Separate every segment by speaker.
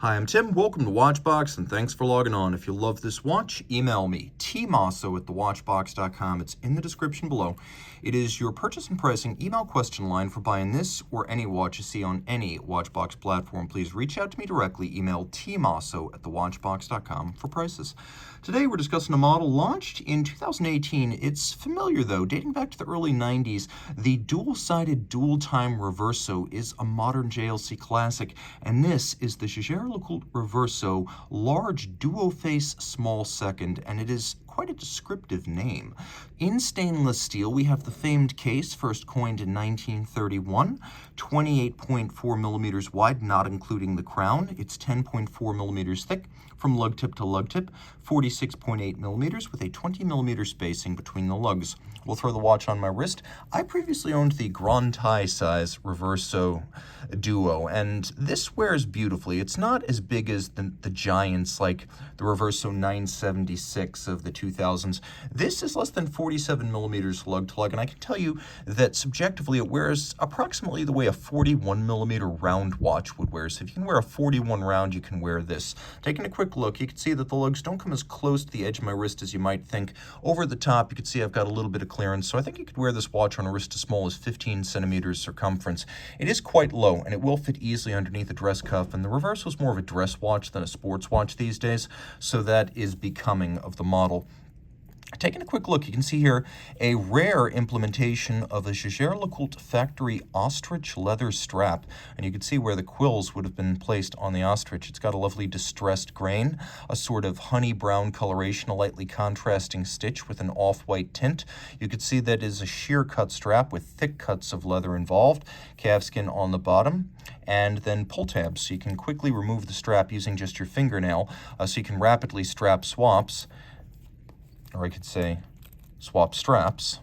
Speaker 1: Hi, I'm Tim. Welcome to Watchbox, and thanks for logging on. If you love this watch, email me, tmosso@thewatchbox.com. It's in the description below. It is your purchase and pricing email question line for buying this or any watch you see on any Watchbox platform. Please reach out to me directly. Email tmosso@thewatchbox.com for prices. Today we're discussing a model launched in 2018. It's familiar though, dating back to the early 90s. The dual-sided dual-time Reverso is a modern JLC classic, and this is the Jaeger-LeCoultre Reverso large Duoface small second, and it is quite a descriptive name. In stainless steel, we have the famed case, first coined in 1931, 28.4 millimeters wide, not including the crown. It's 10.4 millimeters thick from lug tip to lug tip, 46.8 millimeters with a 20 millimeter spacing between the lugs. We'll throw the watch on my wrist. I previously owned the Grand Thai size Reverso Duo, and this wears beautifully. It's not as big as the giants like the Reverso 976 of the 2000s. This is less than 47 millimeters lug to lug, and I can tell you that subjectively it wears approximately the way a 41 millimeter round watch would wear. So if you can wear a 41 round, you can wear this. Taking a quick look, you can see that the lugs don't come as close to the edge of my wrist as you might think. Over the top, you can see I've got a little bit of clearance, so I think you could wear this watch on a wrist as small as 15 centimeters circumference. It is quite low, and it will fit easily underneath a dress cuff, and the Reverso is more of a dress watch than a sports watch these days, so that is becoming of the model. Taking a quick look, you can see here a rare implementation of a Jaeger-LeCoultre factory ostrich leather strap, and you can see where the quills would have been placed on the ostrich. It's got a lovely distressed grain, a sort of honey brown coloration, a lightly contrasting stitch with an off-white tint. You can see that is a sheer cut strap with thick cuts of leather involved, calfskin on the bottom, and then pull tabs, so you can quickly remove the strap using just your fingernail, so you can rapidly strap swaps, or I could say swap straps.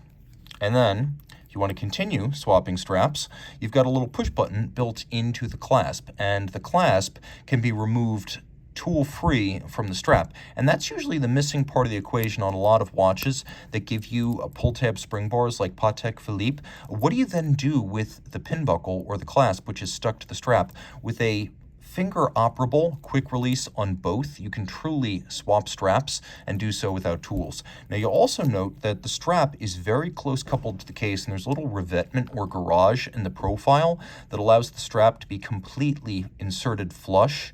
Speaker 1: And then if you want to continue swapping straps, you've got a little push button built into the clasp, and the clasp can be removed tool-free from the strap. And that's usually the missing part of the equation on a lot of watches that give you a pull-tab spring bars like Patek Philippe. What do you then do with the pin buckle or the clasp, which is stuck to the strap? With a finger-operable quick release on both, you can truly swap straps and do so without tools. Now you'll also note that the strap is very close coupled to the case, and there's a little revetment or garage in the profile that allows the strap to be completely inserted flush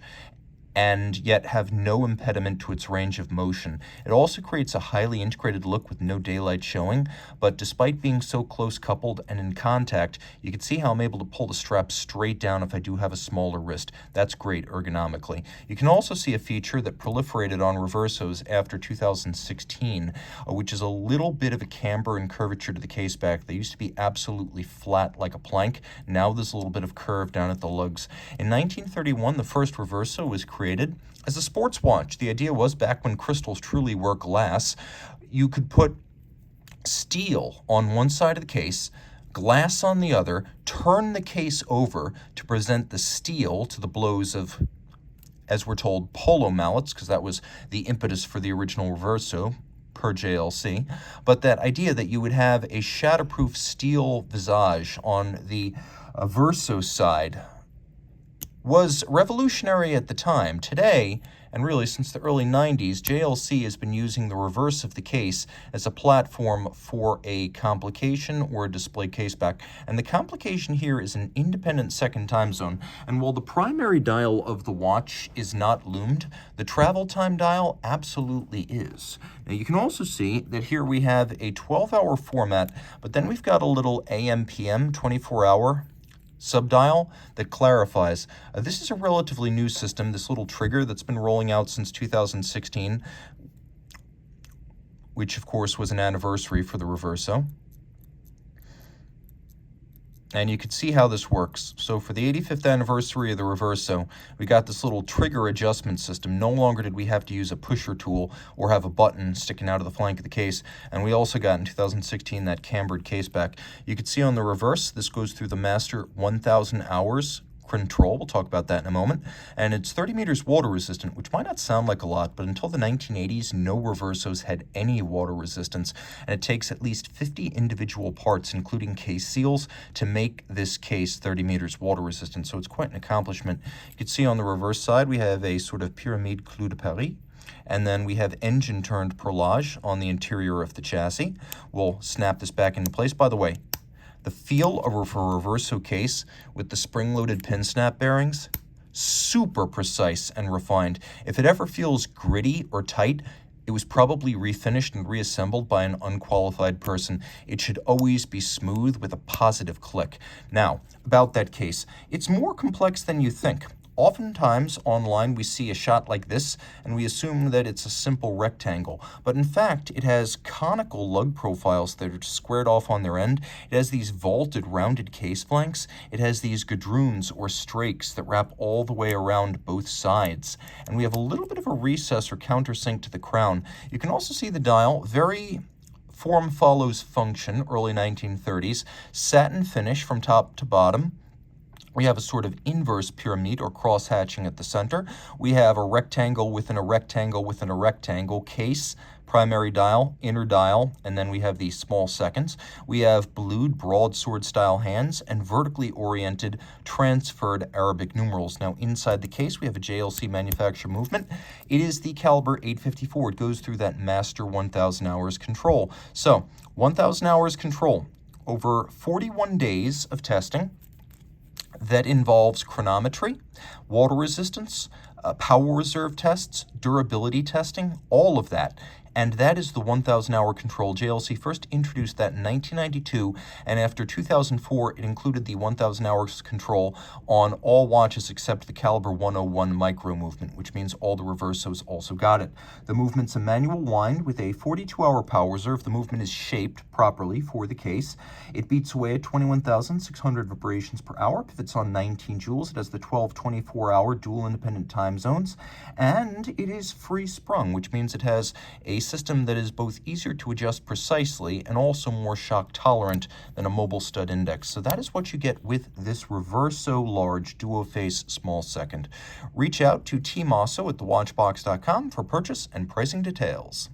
Speaker 1: and yet have no impediment to its range of motion. It also creates a highly integrated look with no daylight showing, but despite being so close coupled and in contact, you can see how I'm able to pull the strap straight down if I do have a smaller wrist. That's great ergonomically. You can also see a feature that proliferated on Reversos after 2016, which is a little bit of a camber and curvature to the case back. They used to be absolutely flat like a plank. Now there's a little bit of curve down at the lugs. In 1931, the first Reverso was created as a sports watch. The idea was, back when crystals truly were glass, you could put steel on one side of the case, glass on the other, turn the case over to present the steel to the blows of, as we're told, polo mallets, because that was the impetus for the original Reverso per JLC. But that idea that you would have a shatterproof steel visage on the Verso side was revolutionary at the time. Today, and really since the early 90s, JLC has been using the reverse of the case as a platform for a complication or a display caseback. And the complication here is an independent second time zone. And while the primary dial of the watch is not loomed, the travel time dial absolutely is. Now you can also see that here we have a 12-hour format, but then we've got a little AM/PM 24-hour subdial that clarifies. This is a relatively new system, this little trigger that's been rolling out since 2016, which of course was an anniversary for the Reverso. And you can see how this works. So for the 85th anniversary of the Reverso, we got this little trigger adjustment system. No longer did we have to use a pusher tool or have a button sticking out of the flank of the case. And we also got in 2016 that cambered case back. You can see on the reverse, this goes through the master 1,000 hours control. We'll talk about that in a moment. And it's 30 meters water resistant, which might not sound like a lot, but until the 1980s, no Reversos had any water resistance. And it takes at least 50 individual parts, including case seals, to make this case 30 meters water resistant. So it's quite an accomplishment. You can see on the reverse side, we have a sort of pyramide clou de Paris. And then we have engine-turned perlage on the interior of the chassis. We'll snap this back into place. By the way, the feel of a Reverso case with the spring-loaded pin snap bearings, super precise and refined. If it ever feels gritty or tight, it was probably refinished and reassembled by an unqualified person. It should always be smooth with a positive click. Now, about that case, it's more complex than you think. Oftentimes online we see a shot like this and we assume that it's a simple rectangle, but in fact it has conical lug profiles that are squared off on their end. It has these vaulted rounded case flanks. It has these gadroons or strakes that wrap all the way around both sides, and we have a little bit of a recess or countersink to the crown. You can also see the dial, very form follows function, early 1930s, satin finish from top to bottom. We have a sort of inverse pyramid or cross-hatching at the center. We have a rectangle within a rectangle within a rectangle case, primary dial, inner dial, and then we have these small seconds. We have blued broadsword-style hands and vertically oriented transferred Arabic numerals. Now, inside the case, we have a JLC manufacturer movement. It is the caliber 854. It goes through that master 1,000 hours control. So, 1,000 hours control over 41 days of testing. That involves chronometry, water resistance, power reserve tests, durability testing, all of that. And that is the 1,000-hour control. JLC first introduced that in 1992, and after 2004, it included the 1,000 hours control on all watches except the caliber 101 micro movement, which means all the Reversos also got it. The movement's a manual wind with a 42-hour power reserve. The movement is shaped properly for the case. It beats away at 21,600 vibrations per hour. Pivots on 19 joules. It has the 12 24-hour dual independent time zones, and it is free sprung, which means it has a system that is both easier to adjust precisely and also more shock tolerant than a mobile stud index. So that is what you get with this Reverso large Duoface small second. Reach out to Team Mosso at thewatchbox.com for purchase and pricing details.